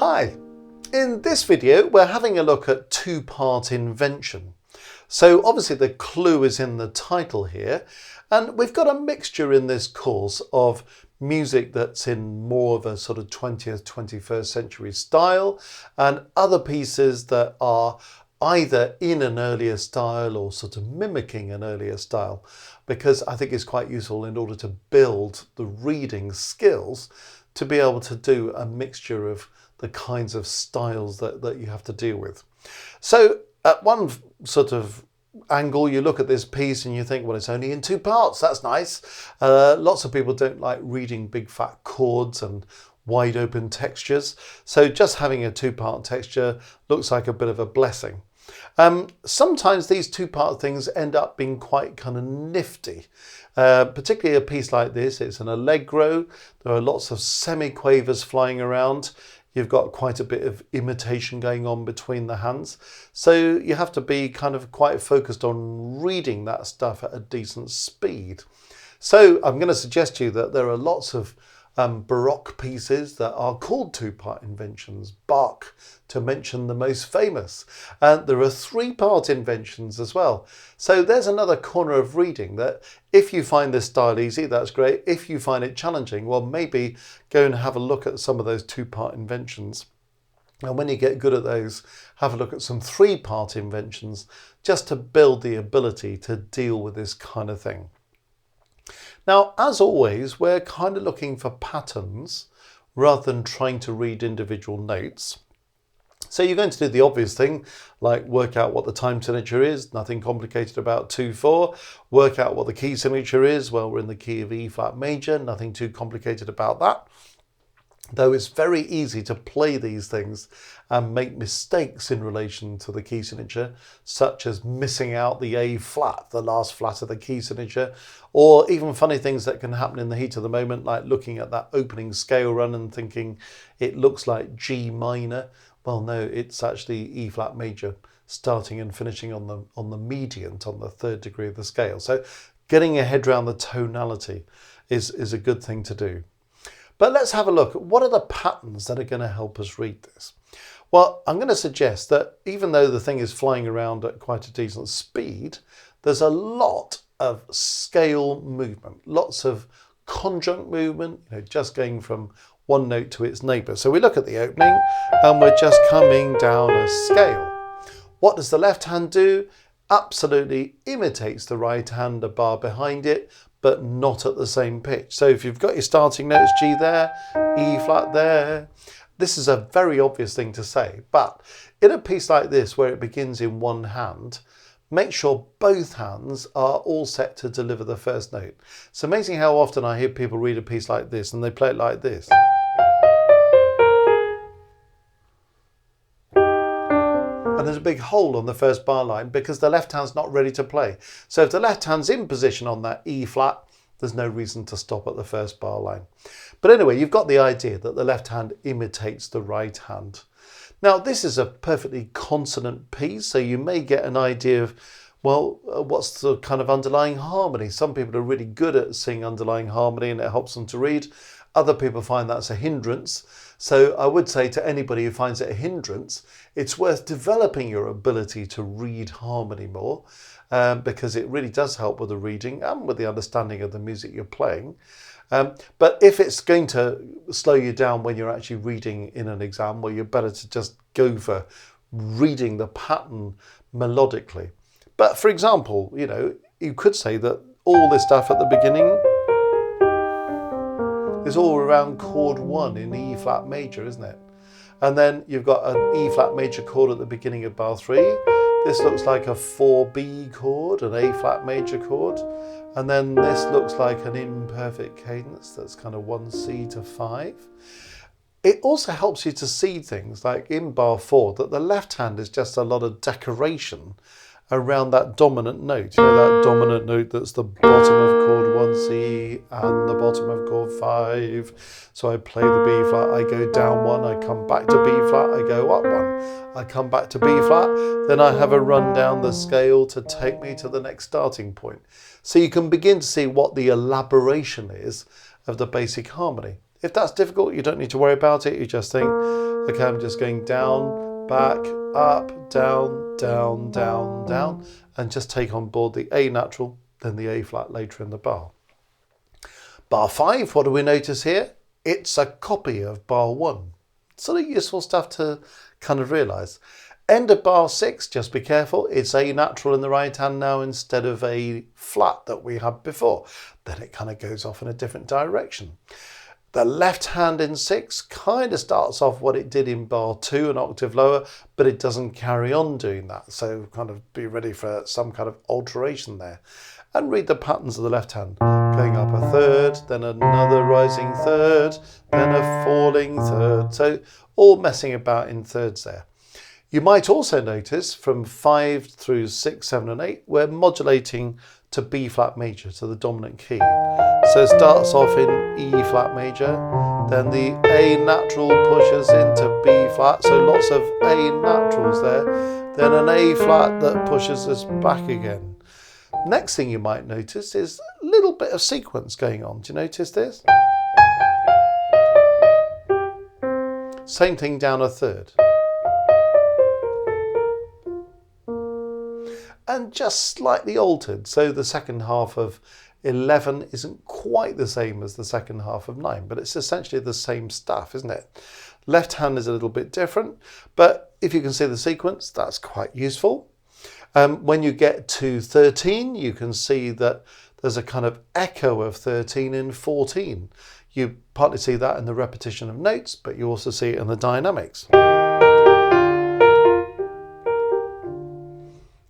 Hi, in this video we're having a look at two-part invention. So obviously the clue is in the title here, and we've got a mixture in this course of music that's in more of a sort of 20th, 21st century style and other pieces that are either in an earlier style or sort of mimicking an earlier style, because I think it's quite useful in order to build the reading skills to be able to do a mixture of the kinds of styles that you have to deal with. So at one sort of angle, you look at this piece and you think, well, it's only in two parts. That's nice. Lots of people don't like reading big fat chords and wide open textures. So just having a two-part texture looks like a bit of a blessing. Sometimes these two-part things end up being quite kind of nifty, particularly a piece like this. It's an allegro. There are lots of semiquavers flying around. You've got quite a bit of imitation going on between the hands. So you have to be kind of quite focused on reading that stuff at a decent speed. So I'm going to suggest to you that there are lots of Baroque pieces that are called two-part inventions, Bach to mention the most famous. And there are three-part inventions as well. So there's another corner of reading that if you find this style easy, that's great. If you find it challenging, well, maybe go and have a look at some of those two-part inventions. And when you get good at those, have a look at some three-part inventions just to build the ability to deal with this kind of thing. Now, as always, we're kind of looking for patterns rather than trying to read individual notes. So you're going to do the obvious thing, like work out what the time signature is, nothing complicated about 2/4. Work out what the key signature is, well, we're in the key of E flat major, nothing too complicated about that. Though it's very easy to play these things and make mistakes in relation to the key signature, such as missing out the A flat, the last flat of the key signature, or even funny things that can happen in the heat of the moment, like looking at that opening scale run and thinking it looks like G minor. Well, no, it's actually E flat major, starting and finishing on the mediant, on the third degree of the scale. So getting your head around the tonality is a good thing to do. But let's have a look at what are the patterns that are going to help us read this. Well, I'm going to suggest that even though the thing is flying around at quite a decent speed, there's a lot of scale movement, lots of conjunct movement, just going from one note to its neighbour. So we look at the opening and we're just coming down a scale. What does the left hand do? Absolutely imitates the right hand a bar behind it, but not at the same pitch. So if you've got your starting notes G there, E flat there, this is a very obvious thing to say, but in a piece like this where it begins in one hand, make sure both hands are all set to deliver the first note. It's amazing how often I hear people read a piece like this and they play it like this. And there's a big hole on the first bar line because the left hand's not ready to play. So if the left hand's in position on that E flat, there's no reason to stop at the first bar line. But anyway, you've got the idea that the left hand imitates the right hand. Now, this is a perfectly consonant piece, so you may get an idea of, well, what's the kind of underlying harmony? Some people are really good at seeing underlying harmony and it helps them to read. Other people find that's a hindrance. So I would say to anybody who finds it a hindrance, it's worth developing your ability to read harmony more, because it really does help with the reading and with the understanding of the music you're playing. But if it's going to slow you down when you're actually reading in an exam, well, you're better to just go for reading the pattern melodically. But for example, you could say that all this stuff at the beginning is all around chord 1 in E flat major, isn't it? And then you've got an E flat major chord at the beginning of bar 3. This looks like a 4B chord, an A flat major chord. And then this looks like an imperfect cadence, that's kind of 1C to 5. It also helps you to see things like in bar 4 that the left hand is just a lot of decoration around that dominant note. That dominant note that's the bottom of chord 1C and the bottom of chord 5. So I play the B flat, I go down 1, I come back to B flat, I go up 1, I come back to B flat, then I have a run down the scale to take me to the next starting point. So you can begin to see what the elaboration is of the basic harmony. If that's difficult, you don't need to worry about it. You just think, okay, I'm just going down, back, up, down, down, down, down, and just take on board the A natural, then the A flat later in the bar. Bar 5, what do we notice here? It's a copy of bar 1. Sort of useful stuff to kind of realise. End of bar 6, just be careful, it's A natural in the right hand now instead of A flat that we had before. Then it kind of goes off in a different direction. The left hand in 6 kind of starts off what it did in bar 2, an octave lower, but it doesn't carry on doing that. So kind of be ready for some kind of alteration there. And read the patterns of the left hand. Going up a third, then another rising third, then a falling third. So all messing about in thirds there. You might also notice from 5 through 6, 7 and 8, we're modulating to B flat major, to the dominant key. So it starts off in E flat major, then the A natural pushes into B flat, so lots of A naturals there, then an A flat that pushes us back again. Next thing you might notice is a little bit of sequence going on. Do you notice this? Same thing down a third. And just slightly altered. So the second half of 11 isn't quite the same as the second half of 9, but it's essentially the same stuff, isn't it? Left hand is a little bit different, but if you can see the sequence, that's quite useful. When you get to 13, you can see that there's a kind of echo of 13 in 14. You partly see that in the repetition of notes, but you also see it in the dynamics.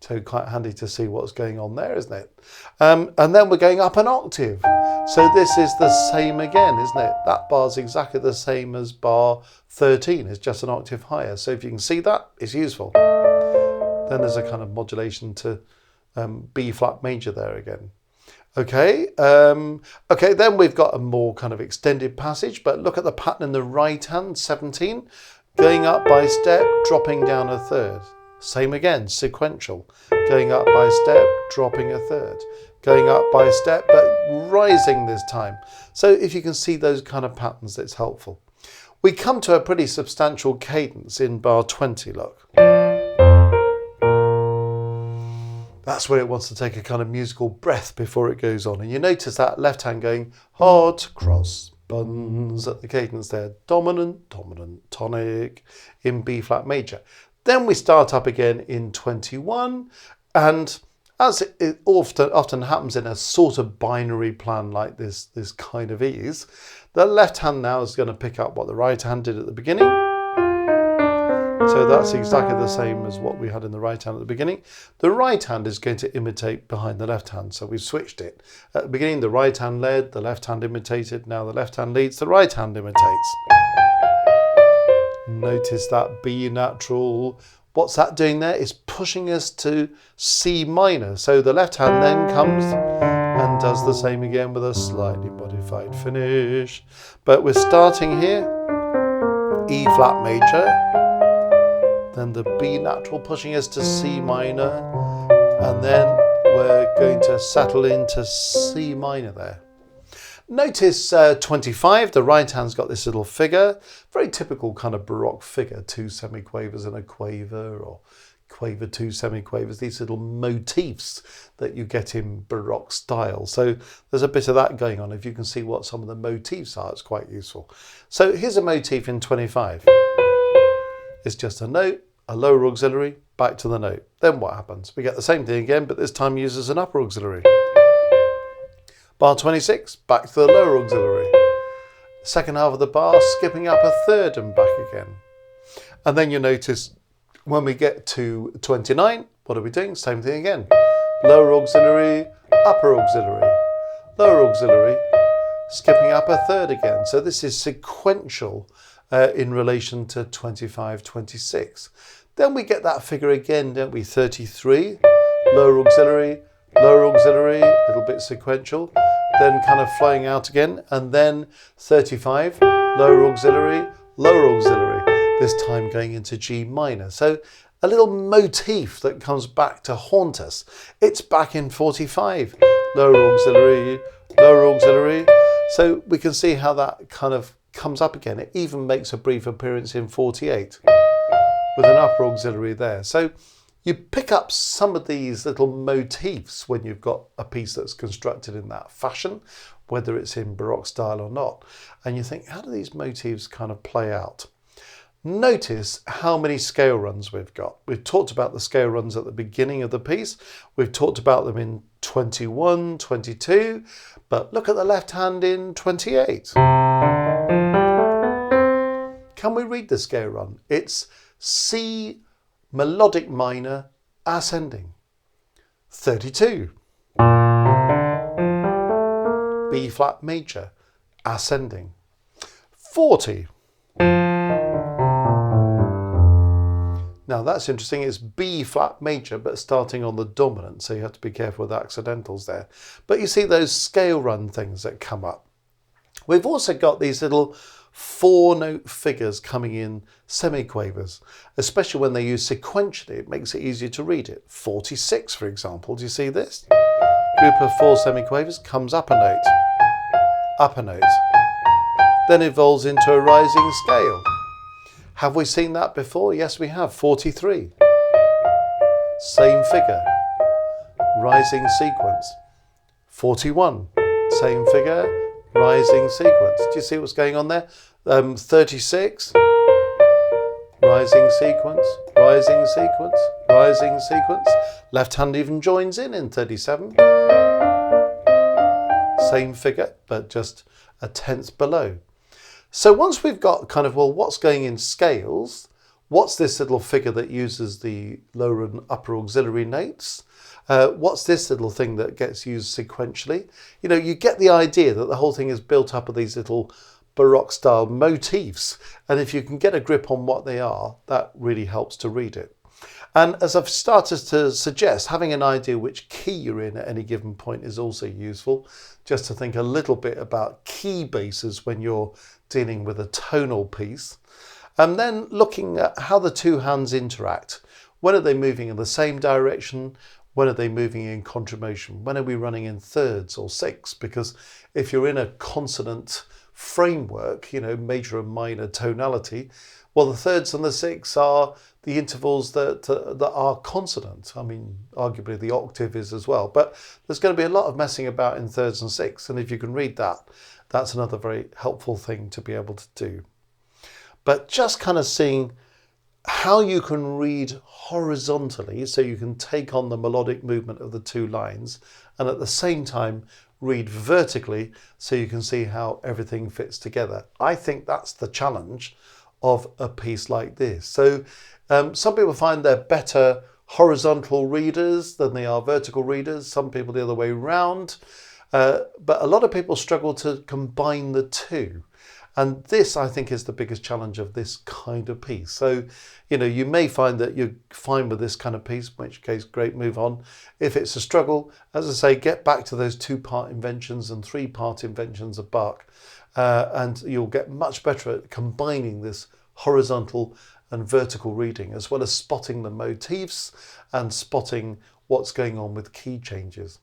So quite handy to see what's going on there, isn't it? And then we're going up an octave. So this is the same again, isn't it? That bar's exactly the same as bar 13. It's just an octave higher. So if you can see that, it's useful. Then there's a kind of modulation to B flat major there again. Okay, okay, then we've got a more kind of extended passage, but look at the pattern in the right hand, 17, going up by step, dropping down a third. Same again, sequential, going up by step, dropping a third, going up by step, but rising this time. So if you can see those kind of patterns, it's helpful. We come to a pretty substantial cadence in bar 20, look. That's where it wants to take a kind of musical breath before it goes on. And you notice that left hand going hot cross buns at the cadence there. Dominant, dominant, tonic in B flat major. Then we start up again in 21. And as it often happens in a sort of binary plan like this kind of is, the left hand now is going to pick up what the right hand did at the beginning. So that's exactly the same as what we had in the right hand at the beginning. The right hand is going to imitate behind the left hand, so we've switched it. At the beginning, the right hand led, the left hand imitated. Now the left hand leads, the right hand imitates. Notice that B natural. What's that doing there? It's pushing us to C minor. So the left hand then comes and does the same again with a slightly modified finish. But we're starting here, E flat major. Then the B natural pushing us to C minor, and then we're going to settle into C minor there. Notice 25, the right hand's got this little figure, very typical kind of Baroque figure, 2 semiquavers and a quaver, or quaver, 2 semiquavers, these little motifs that you get in Baroque style. So there's a bit of that going on. If you can see what some of the motifs are, it's quite useful. So here's a motif in 25. It's just a note, a lower auxiliary, back to the note. Then what happens? We get the same thing again, but this time uses an upper auxiliary. Bar 26, back to the lower auxiliary. Second half of the bar, skipping up a third and back again. And then you notice when we get to 29, what are we doing? Same thing again. Lower auxiliary, upper auxiliary, lower auxiliary, skipping up a third again. So this is sequential in relation to 25, 26. Then we get that figure again, don't we? 33, lower auxiliary, a little bit sequential, then kind of flowing out again, and then 35, lower auxiliary, this time going into G minor. So a little motif that comes back to haunt us. It's back in 45, lower auxiliary. So we can see how that kind of comes up again. It even makes a brief appearance in 48 with an upper auxiliary there. So you pick up some of these little motifs when you've got a piece that's constructed in that fashion, whether it's in Baroque style or not. And you think, how do these motifs kind of play out? Notice how many scale runs we've got. We've talked about the scale runs at the beginning of the piece. We've talked about them in 21, 22, but look at the left hand in 28. Can we read the scale run? It's C melodic minor ascending. 32. B flat major ascending. 40. Now that's interesting, it's B flat major but starting on the dominant, so you have to be careful with accidentals there. But you see those scale run things that come up. We've also got these little 4-note figures coming in semiquavers, especially when they're used sequentially. It makes it easier to read it. 46, for example, do you see this? Group of 4 semiquavers comes up a note, then evolves into a rising scale. Have we seen that before? Yes, we have. 43. Same figure, rising sequence. 41, same figure, rising sequence. Do you see what's going on there? 36, rising sequence, rising sequence, rising sequence. Left hand even joins in 37. Same figure, but just a tenth below. So once we've got kind of, well, what's going in scales? What's this little figure that uses the lower and upper auxiliary notes? What's this little thing that gets used sequentially? You know, you get the idea that the whole thing is built up of these little Baroque style motifs. And if you can get a grip on what they are, that really helps to read it. And as I've started to suggest, having an idea which key you're in at any given point is also useful, just to think a little bit about key bases when you're dealing with a tonal piece. And then looking at how the two hands interact. When are they moving in the same direction? When are they moving in contramotion? When are we running in thirds or sixths? Because if you're in a consonant framework, you know, major and minor tonality, well, the thirds and the sixths are the intervals that are consonant. I mean, arguably the octave is as well. But there's going to be a lot of messing about in thirds and sixths. And if you can read that, that's another very helpful thing to be able to do. But just kind of seeing how you can read horizontally, so you can take on the melodic movement of the two lines, and at the same time read vertically so you can see how everything fits together. I think that's the challenge of a piece like this. So some people find they're better horizontal readers than they are vertical readers, some people the other way round, but a lot of people struggle to combine the two. And this, I think, is the biggest challenge of this kind of piece. So, you know, you may find that you're fine with this kind of piece, in which case, great, move on. If it's a struggle, as I say, get back to those 2-part inventions and 3-part inventions of Bach, and you'll get much better at combining this horizontal and vertical reading, as well as spotting the motifs and spotting what's going on with key changes.